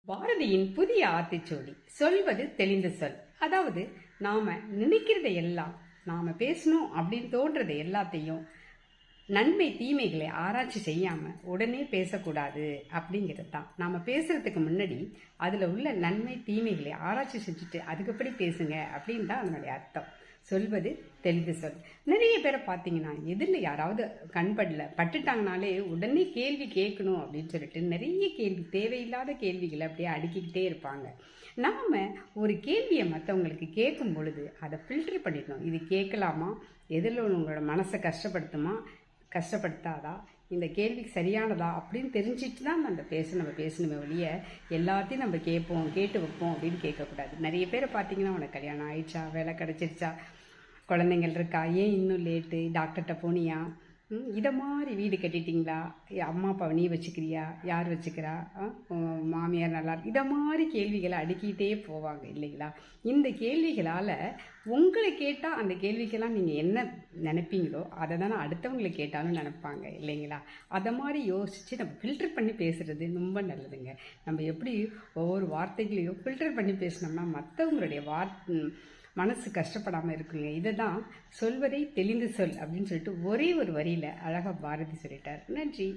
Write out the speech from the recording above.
பாரதியின் புதிய ஆத்திச்சூடி சொல்வது தெளிந்த சொல். அதாவது நாம நினைக்கிறதை எல்லாம், நாம பேசணும் அப்படின்னு தோன்றதை எல்லாத்தையும் நன்மை தீமைகளை ஆராய்ச்சி செய்யாம உடனே பேசக்கூடாது அப்படிங்கிறது தான். நாம பேசுறதுக்கு முன்னாடி அதுல உள்ள நன்மை தீமைகளை ஆராய்ச்சி செஞ்சுட்டு அதுக்குப்படி பேசுங்க அப்படின்னு தான் அதனுடைய அர்த்தம். சொல்வது தெளிந்து சொல். நிறைய பேரை பார்த்தீங்கன்னா எதிரில் யாராவது பட்டுட்டாங்கனாலே உடனே கேள்வி கேட்கணும் அப்படின்னு சொல்லிட்டு நிறைய கேள்வி, தேவையில்லாத கேள்விகளை அப்படியே அடுக்கிக்கிட்டே இருப்பாங்க. நாம் ஒரு கேள்வியை மற்றவங்களுக்கு கேட்கும் பொழுது அதை ஃபில்டர் பண்ணிடணும். இது கேட்கலாமா, எதிரில் உங்களோட மனசை கஷ்டப்படுத்தாதா, இந்த கேள்விக்கு சரியானதா அப்படின்னு தெரிஞ்சிட்டு தான் நம்ம பேசணுமே ஒழிய எல்லாத்தையும் நம்ம கேட்டு வைப்போம் அப்படின்னு கேட்கக்கூடாது. நிறைய பேரை பார்த்தீங்கன்னா உனக்கு கல்யாணம் ஆயிடுச்சா, வேலை கிடச்சிருச்சா, குழந்தைங்கள் இருக்கா, ஏன் இன்னும் லேட்டு, டாக்டர்கிட்ட போனியா, இதை மாதிரி வீடு கட்டிட்டிங்களா, அம்மா அப்பாவை நீ வச்சுக்கிறியா, யார் வச்சுக்கிறா, மாமியார் நல்லா இதை மாதிரி கேள்விகளை அடுக்கிட்டே போவாங்க இல்லைங்களா. இந்த கேள்விகளால் உங்களை கேட்டால் அந்த கேள்விக்கெல்லாம் நீங்கள் என்ன நினைப்பீங்களோ அதை தானே அடுத்தவங்களை கேட்டாலும் நினைப்பாங்க இல்லைங்களா. அதை மாதிரி யோசித்து நம்ம ஃபில்டர் பண்ணி பேசுகிறது ரொம்ப நல்லதுங்க. நம்ம எப்படி ஒவ்வொரு வார்த்தைகளையும் ஃபில்டர் பண்ணி பேசினோம்னா மற்றவங்களுடைய மனசு கஷ்டப்படாமல் இருக்குங்க. இதை தான் சொல்வதை தெளிந்து சொல் அப்படின்னு சொல்லிட்டு ஒரே ஒரு வரியில் அழகாக பாரதி சொல்லிட்டார். நன்றி.